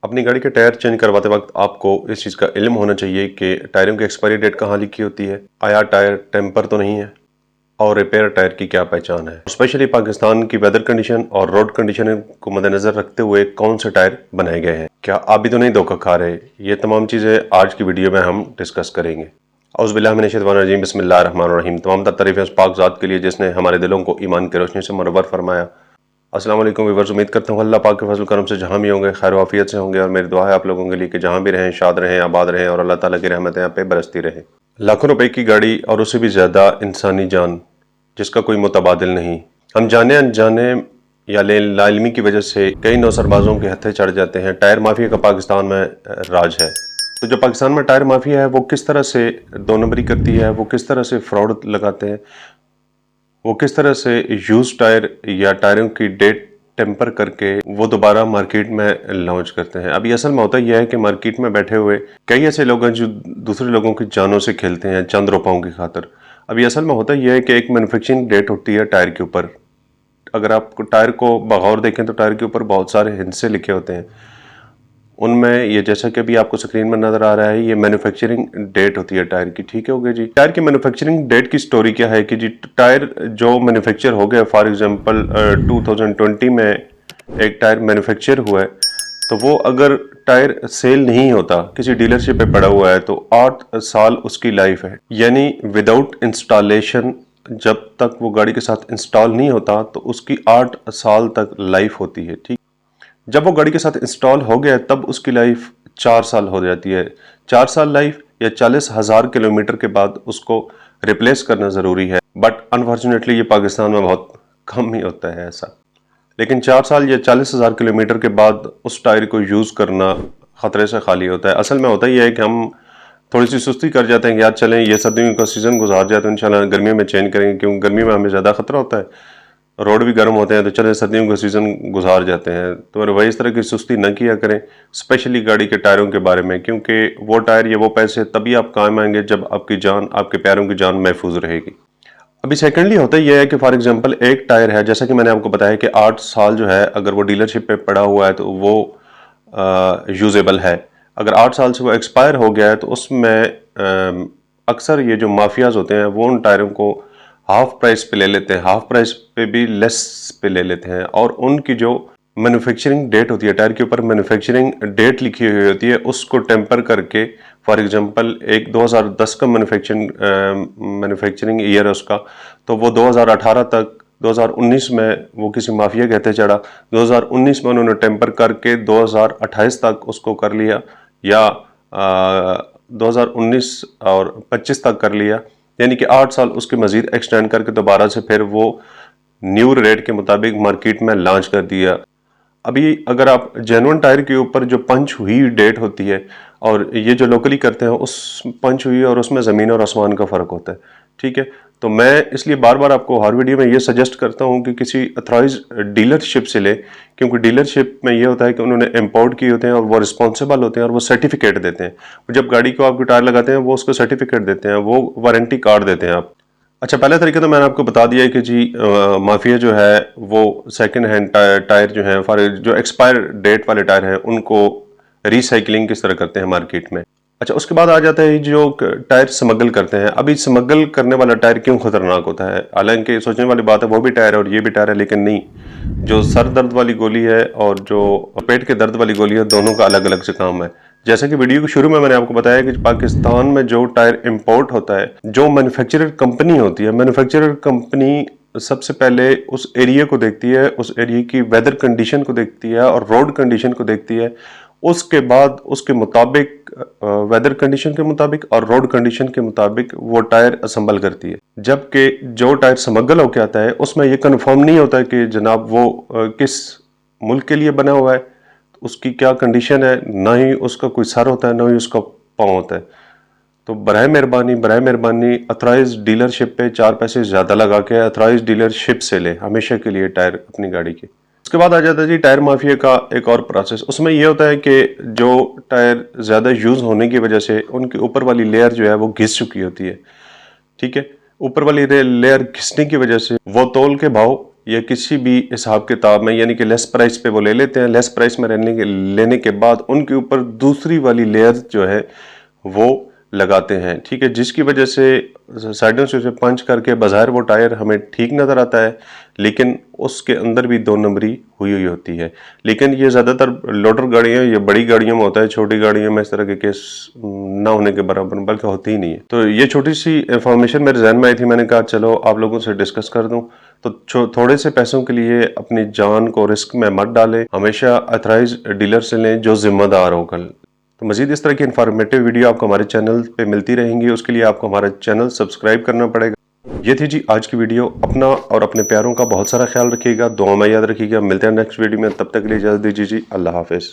अपनी गाड़ी के टायर चेंज करवाते वक्त आपको इस चीज़ का इल्म होना चाहिए कि टायरों की एक्सपायरी डेट कहाँ लिखी होती है, आया टायर टेम्पर तो नहीं है, और रिपेयर टायर की क्या पहचान है। स्पेशली पाकिस्तान की वेदर कंडीशन और रोड कंडीशन को मद्देनजर रखते हुए कौन से टायर बनाए गए हैं, क्या आप भी तो नहीं धोखा खा रहे। ये तमाम चीज़ें आज की वीडियो में हम डिस्कस करेंगे। औज़ुबिल्लाहि बिस्मिल्लाहिर्रहमानिर्रहीम। तमाम तारीफ़ें उस पाक ज़ात के लिए जिसने हमारे दिलों को ईमान की रोशनी से मुनव्वर फरमाया। अस्सलाम वालेकुम व्यूअर्स, उम्मीद करता हूँ अल्लाह पाक के फजल करम से जहाँ भी होंगे खैर वाफियत से होंगे, और मेरी दुआ है आप लोगों के लिए कि जहाँ भी रहें शाद रहें, आबाद रहें और अल्लाह ताला की रहमतें आप पे बरसती रहें। लाखों रुपए की गाड़ी और उससे भी ज़्यादा इंसानी जान जिसका कोई मुतबादिल नहीं। हम जाने अनजाने या लाइलमी की वजह से कई नौसरबाजों के हत्थे चढ़ जाते हैं। टायर माफिया का पाकिस्तान में राज है। तो जो पाकिस्तान में टायर माफिया है वो किस तरह से दो नंबरी करती है, वो किस तरह से फ्रॉड लगाते हैं, वो किस तरह से यूज टायर या टायरों की डेट टेम्पर करके वो दोबारा मार्केट में लॉन्च करते हैं। अभी असल में होता यह है कि मार्केट में बैठे हुए कई ऐसे लोग हैं जो दूसरे लोगों की जानों से खेलते हैं चंद रुपयों की खातिर। अभी असल में होता यह है कि एक मैन्युफैक्चरिंग डेट होती है टायर के ऊपर। अगर आप टायर को बगौर देखें तो टायर के ऊपर बहुत सारे हिंसे लिखे होते हैं। उनमें ये जैसा कि अभी आपको स्क्रीन में नजर आ रहा है, ये मैन्युफैक्चरिंग डेट होती है टायर की। ठीक है हो गया जी। टायर की मैन्युफैक्चरिंग डेट की स्टोरी क्या है कि जी टायर जो मैन्युफैक्चर हो गया, फॉर एग्जांपल 2020 में एक टायर मैन्युफैक्चर हुआ है, तो वो अगर टायर सेल नहीं होता, किसी डीलरशिप पे पड़ा हुआ है, तो 8 साल उसकी लाइफ है। यानी विदाउट इंस्टॉलेशन जब तक वो गाड़ी के साथ इंस्टॉल नहीं होता तो उसकी 8 साल तक लाइफ होती है। ठीक, जब वो गाड़ी के साथ इंस्टॉल हो गया तब उसकी लाइफ 4 साल हो जाती है। 4 साल लाइफ या 40,000 किलोमीटर के बाद उसको रिप्लेस करना ज़रूरी है। बट अनफॉर्चुनेटली ये पाकिस्तान में बहुत कम ही होता है ऐसा। लेकिन 4 साल या 40,000 किलोमीटर के बाद उस टायर को यूज़ करना ख़तरे से खाली होता है। असल में होता ही है कि हम थोड़ी सी सुस्ती कर जाते हैं कि यार चलें ये सर्दियों का सीज़न गुजार जाए तो इंशाल्लाह गर्मियों में चेंज करेंगे, क्योंकि गर्मी में हमें ज़्यादा खतरा होता है, रोड भी गर्म होते हैं, तो चले सर्दियों का सीज़न गुजार जाते हैं। तो वही इस तरह की सुस्ती न किया करें, स्पेशली गाड़ी के टायरों के बारे में, क्योंकि वो टायर या वो पैसे तभी आप काम आएंगे जब आपकी जान, आपके पैरों की जान महफूज रहेगी। अभी सेकेंडली होता यह है कि फॉर एग्जांपल एक टायर है, जैसा कि मैंने आपको बताया कि 8 साल जो है अगर वो डीलरशिप पे पड़ा हुआ है तो वो यूजेबल है। अगर 8 साल से वो एक्सपायर हो गया है तो उसमें अक्सर ये जो माफियाज होते हैं वो उन टायरों को हाफ प्राइस पे ले लेते हैं, हाफ प्राइस पे भी लेस पे ले लेते हैं, और उनकी जो मैन्युफैक्चरिंग डेट होती है, टायर के ऊपर मैन्युफैक्चरिंग डेट लिखी हुई होती है, उसको टेम्पर करके, फॉर एग्जांपल एक 2010 का मैन्युफैक्चरिंग ईयर है उसका, तो वो 2018 तक 2019 में वो किसी माफिया के हत्थे चढ़ा, 2019 में उन्होंने टेम्पर करके 2028 तक उसको कर लिया, या 2019 और 25 तक कर लिया, यानी कि 8 साल उसके मजीद एक्सटेंड करके दोबारा से फिर वो न्यू रेट के मुताबिक मार्केट में लॉन्च कर दिया। अभी अगर आप जेन्युइन टायर के ऊपर जो पंच हुई डेट होती है और ये जो लोकली करते हैं उस पंच हुई और उसमें ज़मीन और आसमान का फ़र्क होता है। ठीक है, तो मैं इसलिए बार बार आपको हर वीडियो में ये सजेस्ट करता हूँ कि किसी अथॉराइज डीलरशिप से ले, क्योंकि डीलरशिप में ये होता है कि उन्होंने इंपोर्ट किए होते हैं और वो रिस्पॉन्सिबल होते हैं और वो सर्टिफिकेट देते हैं। जब गाड़ी को आपके टायर लगाते हैं वो उसको सर्टिफिकेट देते हैं, वो वारंटी कार्ड देते हैं आप। अच्छा, पहला तरीका तो मैंने आपको बता दिया है कि जी माफिया जो है वो सेकंड हैंड टायर जो है, फॉर जो एक्सपायर डेट वाले टायर हैं उनको रिसाइकलिंग किस तरह करते हैं मार्केट में। अच्छा, उसके बाद आ जाता है जो टायर स्मगल करते हैं। अभी स्मगल करने वाला टायर क्यों खतरनाक होता है, हालांकि सोचने वाली बात है, वो भी टायर है और ये भी टायर है, लेकिन नहीं, जो सर दर्द वाली गोली है और जो पेट के दर्द वाली गोली है, दोनों का अलग अलग से काम है। जैसा कि वीडियो के शुरू में मैंने आपको बताया कि पाकिस्तान में जो टायर इंपोर्ट होता है, जो मैन्युफैक्चरर कंपनी होती है, मैन्युफैक्चरर कंपनी सबसे पहले उस एरिया को देखती है, उस एरिया की वेदर कंडीशन को देखती है और रोड कंडीशन को देखती है। उसके बाद उसके मुताबिक, वेदर कंडीशन के मुताबिक और रोड कंडीशन के मुताबिक वो टायर असेंबल करती है। जबकि जो टायर स्मगल होकर आता है उसमें ये कंफर्म नहीं होता कि जनाब वो किस मुल्क के लिए बना हुआ है, उसकी क्या कंडीशन है, ना ही उसका कोई सर होता है ना ही उसका पाँव होता है। तो बराए मेहरबानी अथराइज डीलरशिप पे 4 पैसे ज़्यादा लगा के अथराइज डीलरशिप से ले हमेशा के लिए टायर अपनी गाड़ी के। उसके बाद आ जाता है जी टायर माफिया का एक और प्रोसेस। उसमें यह होता है कि जो टायर ज़्यादा यूज़ होने की वजह से उनकी ऊपर वाली लेयर जो है वो घिस चुकी होती है। ठीक है, ऊपर वाली लेयर घिसने की वजह से वो तोल के भाव या किसी भी हिसाब किताब में, यानी कि लेस प्राइस पे वो ले लेते हैं। लेस प्राइस में लेने के बाद उनके ऊपर दूसरी वाली लेयर जो है वो लगाते हैं, ठीक है, जिसकी वजह से साइडों से उसे पंच करके बाहर वो टायर हमें ठीक नज़र आता है, लेकिन उसके अंदर भी 2 नंबरी हुई होती है। लेकिन ये ज़्यादातर लोडर गाड़ियाँ या बड़ी गाड़ियों में होता है, छोटी गाड़ियों में इस तरह के केस ना होने के बराबर, बल्कि होती ही नहीं है। तो ये छोटी सी इंफॉर्मेशन मेरे जहन में आई थी, मैंने कहा चलो आप लोगों से डिस्कस कर दूं। तो थोड़े से पैसों के लिए अपनी जान को रिस्क में मत डालें, हमेशा ऑथराइज डीलर से लें जो जिम्मेदार हो। कल तो मजीद इस तरह की इन्फॉर्मेटिव वीडियो आपको हमारे चैनल पे मिलती रहेंगी। उसके लिए आपको हमारा चैनल सब्सक्राइब करना पड़ेगा। ये थी जी आज की वीडियो। अपना और अपने प्यारों का बहुत सारा ख्याल रखिएगा, दुआ में याद रखिएगा। मिलते हैं नेक्स्ट वीडियो में, तब तक के लिए इजाज़त दीजिए जी। अल्लाह हाफिज़।